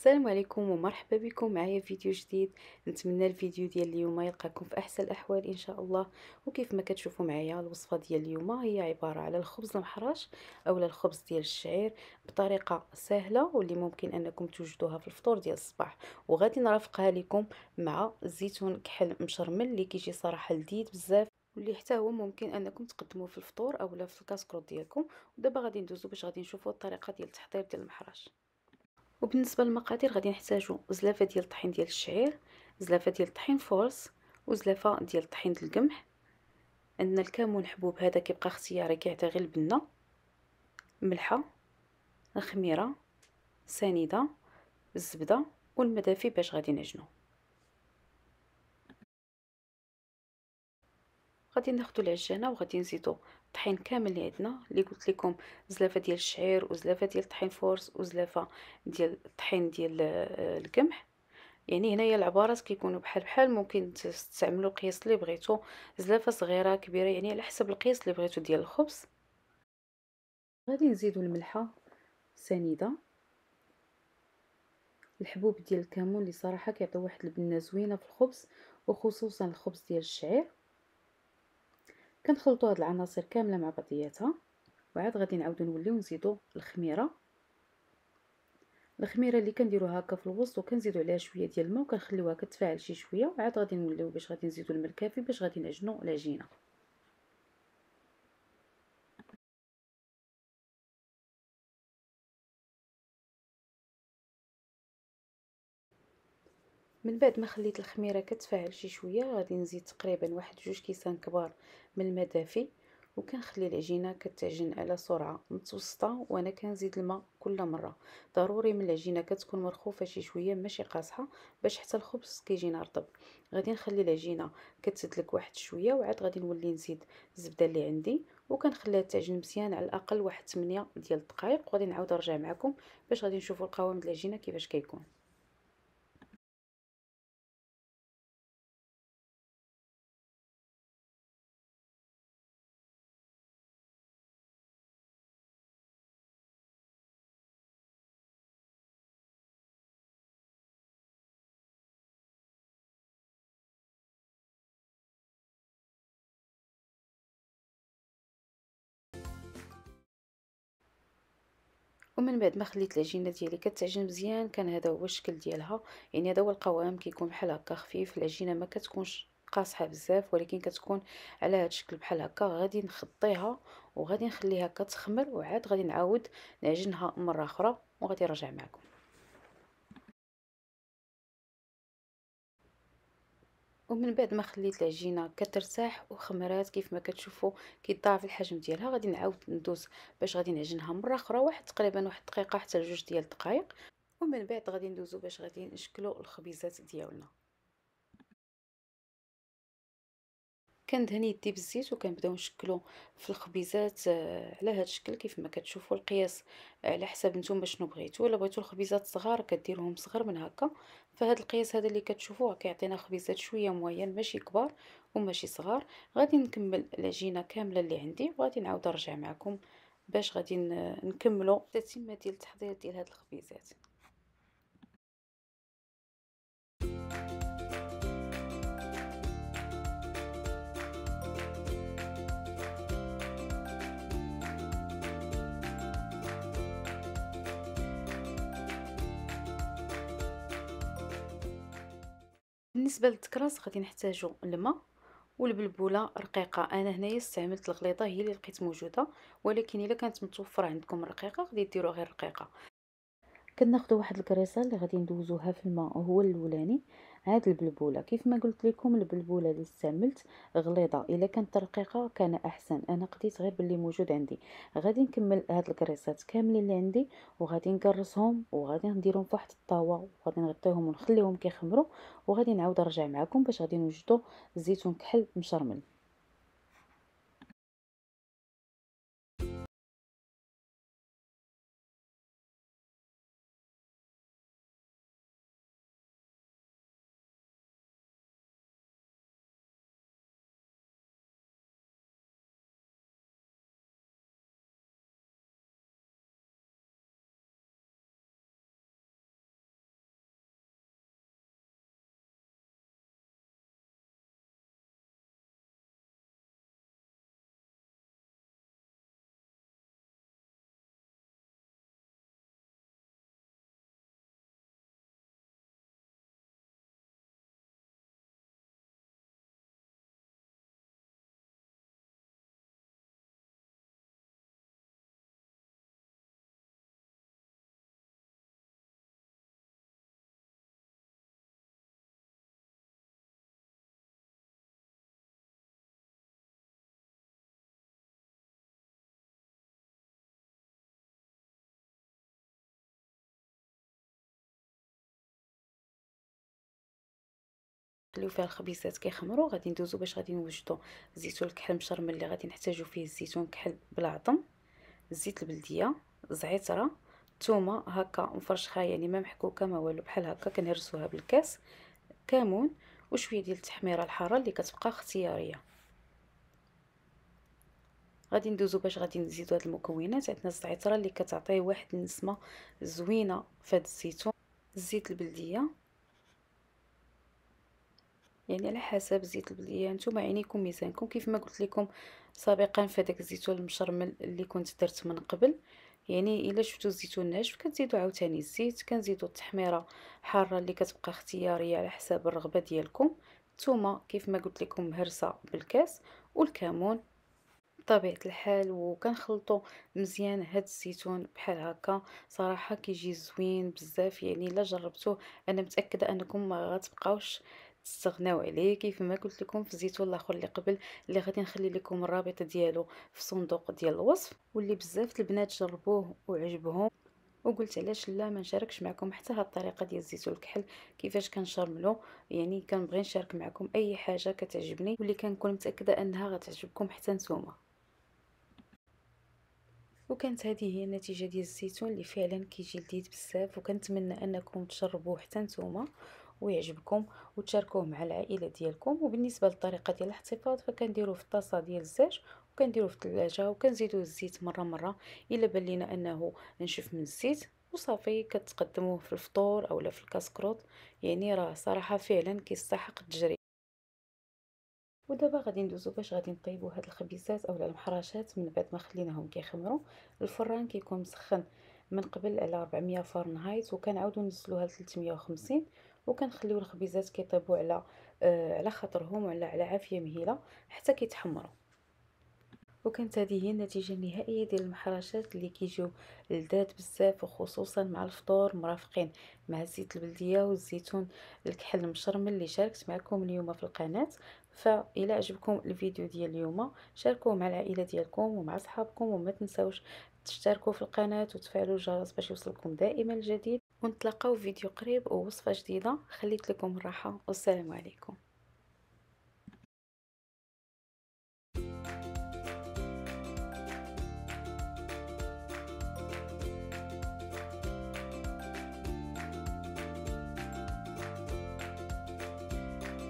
السلام عليكم ومرحبا بكم معايا في فيديو جديد. نتمنى الفيديو ديال اليوم يلقاكم في احسن الاحوال ان شاء الله. وكيف ما كتشوفوا معايا الوصفه ديال اليوم هي عباره على الخبز المحرش او الخبز ديال الشعير بطريقه سهله واللي ممكن انكم توجدوها في الفطور ديال الصباح. وغادي نرافقها لكم مع زيتون كحل مشرمل اللي كيجي صراحه لذيذ بزاف، واللي حتى هو ممكن انكم تقدموه في الفطور اولا في الكاسكروط ديالكم. ودابا غادي ندوزو باش غادي نشوفوا الطريقه ديال التحضير ديال المحرش. وبالنسبه للمقادير غادي نحتاجو زلافه ديال الطحين ديال الشعير، زلافه ديال الطحين فورس، وزلافه ديال الطحين ديال القمح. عندنا الكمون حبوب، هذا كيبقى اختياري كيعطي غير البنه، ملحه، الخميره، سنيده، الزبده والماء دافي باش غادي نعجنو. غادي ناخدو العجانه وغادي نزيدو الطحين كامل اللي عندنا، اللي قلت لكم زلافه ديال الشعير وزلافه ديال الطحين فورس وزلافه ديال الطحين ديال القمح. يعني هنايا العبارات كيكونوا بحال بحال، ممكن تستعملوا القياس اللي بغيتو، زلافه صغيره كبيره يعني على حسب القياس اللي بغيتو ديال الخبز. غادي نزيدوا الملحه سنيده، الحبوب ديال الكمون اللي صراحه كيعطيو واحد البنه زوينه في الخبز، وخصوصا الخبز ديال الشعير. كنخلطوا هاد العناصر كامله مع بعضياتها، وعاد غادي نعاودو نوليو نزيدو الخميره اللي كنديروها هكا في الوسط، وكنزيدو عليها شويه ديال الماء وكنخليوها كتفاعل شي شويه، وعاد غادي نوليو باش غادي نزيدو الماء الكافي باش غادي نعجنوا العجينه. من بعد ما خليت الخميره كتفاعل شي شويه غادي نزيد تقريبا واحد 2 كيسان كبار من الماء دافي، وكنخلي العجينه كتعجن على سرعه متوسطه، وانا كنزيد الماء كل مره. ضروري من العجينه كتكون مرخوفه شي شويه ماشي قاصحه، باش حتى الخبز كيجينا رطب. غادي نخلي العجينه كتسدلك واحد شويه، وعاد غادي نولي نزيد الزبده اللي عندي وكنخليها تعجن مزيان على الاقل واحد 8 ديال الدقائق، وغادي نعاود نرجع معكم باش غادي نشوفوا القوام ديال العجينه كيفاش كيكون. ومن بعد ما خليت العجينه ديالي كتعجن مزيان، كان هذا هو الشكل ديالها. يعني هذا هو القوام، كيكون بحال هكا خفيف، العجينه ما كتكونش قاصحه بزاف ولكن كتكون على هذا الشكل بحال هكا. غادي نخطيها وغادي نخليها كتخمر، وعاد غادي نعاود نعجنها مره اخرى وغادي نرجع معكم. ومن بعد ما خليت العجينه كترتاح وخمرات كيف ما كتشوفوا كيتضاعف الحجم ديالها، غادي نعاود ندوز باش غادي نعجنها مره اخرى واحد تقريبا واحد دقيقه حتى لجوج ديال الدقائق. ومن بعد غادي ندوزو باش غادي نشكلو الخبيزات ديالنا. كندهن يدي بالزيت وكنبداو نشكلو في الخبيزات على هذا الشكل كيف ما كتشوفوا. القياس على حسب نتوما شنو بغيتو، الا بغيتو الخبيزات صغار كديروهم صغر من هكا. فهاد القياس هذا اللي كتشوفوه كيعطينا خبيزات شويه موين، ماشي كبار وماشي صغار. غادي نكمل العجينه كامله اللي عندي وغادي نعاود نرجع معكم باش غادي نكملوا التتمه ديال التحضير ديال هاد الخبيزات. بالنسبه للتكراس غادي نحتاجو الماء والبلبوله رقيقه. انا هنايا استعملت الغليظه هي اللي لقيت موجوده، ولكن الا كانت متوفره عندكم رقيقه غادي ديروا غير رقيقه. كناخذوا واحد الكريسه اللي غادي ندوزوها في الماء هو الاولاني. عاد البلبوله كيف ما قلت لكم، البلبوله اللي استعملت غليظه، الا كانت رقيقه كان احسن، انا قضيت غير باللي موجود عندي. غادي نكمل هاد الكريسات كاملين اللي عندي وغادي نكرسهم وغادي نديرهم في واحد الطاوه وغادي نغطيهم ونخليهم كيخمروا، وغادي نعاود نرجع معكم باش غادي نوجدوا الزيتون كحل مشرمل. كنخليو فيها الخبيزات كيخمروا. غادي ندوزو باش غادي نوجدوا الزيتون الكحل مشرمل اللي غادي نحتاجو فيه الزيتون كحل بالعظم، الزيت البلديه، زعتره، ثومه هكا مفرشخه يعني ما محكوكه ما والو، بحال هكا كنهرسوها بالكاس، كمون وشويه ديال التحميره الحاره اللي كتبقى اختياريه. غادي ندوزو باش غادي نزيدو هاد المكونات. عندنا الزعتره اللي كتعطيه واحد النسمه زوينه في هاد الزيتون، الزيت البلديه يعني على حسب زيت البلديه نتوما عينيكم ميزانكم. كيف ما قلت لكم سابقا في هذاك الزيتون المشرمل اللي كنت درت من قبل، يعني الا شفتوا الزيتون ناشف كتزيدوا عاوتاني الزيت، كنزيدوا التحميره حاره اللي كتبقى اختياريه على حساب الرغبه ديالكم، الثومه كيف ما قلت لكم مهرسه بالكاس، والكمون بطبيعة الحال. وكنخلطو مزيان هاد الزيتون بحال هكا، صراحة كيجي زوين بزاف، يعني الا جربتوه انا متأكدة انكم ما غتبقاوش تستغناو عليه. كيف ما قلت لكم في الزيتون الاخر اللي قبل اللي غادي نخلي لكم الرابط ديالو في صندوق ديال الوصف، واللي بزاف البنات جربوه وعجبهم، وقلت علاش لا ما نشاركش معكم حتى هاد الطريقه ديال الزيتون الكحل كيفاش كنشرملو. يعني كنبغي نشارك معكم اي حاجه كتعجبني واللي كنكون متاكده انها غتعجبكم حتى نتوما. وكانت هذه هي النتيجه ديال الزيتون اللي فعلا كيجي لذيذ بزاف، وكنتمنى انكم تجربوه حتى نتوما ويعجبكم وتشاركوه مع العائله ديالكم. وبالنسبه للطريقه ديال الاحتفاظ فكنديروه في الطاسه ديال الزاج وكنديروه في الثلاجه، وكنزيدوا الزيت مره مره الا بان لينا انه نشف من الزيت، وصافي كتقدموه في الفطور اولا في الكاسكروط. يعني راه صراحه فعلا كيستحق التجربه. ودابا غادي ندوزو باش غادي نطيبو هاد الخبيزات اولا المحرشات من بعد ما خليناهم كيخمروا. الفران كيكون مسخن من قبل على 400 فahrenheit، وكنعاودو ننزلوها ل 350، وكنخليو الخبيزات كيطيبوا على على خاطرهم وعلى عافيه مهيله حتى كيتحمروا. وكانت هذه هي النتيجة النهائية ديال المحرشات اللي كيجيو لذاذ بزاف، وخصوصا مع الفطور مرافقين مع الزيت البلدية والزيتون الكحل المشرمل اللي شاركت معكم اليوم في القناة. فإلا عجبكم الفيديو ديال اليوم شاركوه مع العائلة ديالكم ومع صحابكم، وما تنساوش تشتركوا في القناة وتفعلوا الجرس باش يوصلكم دائما الجديد. ونتلاقاو في فيديو قريب ووصفة جديدة. خليت لكم الراحة والسلام عليكم.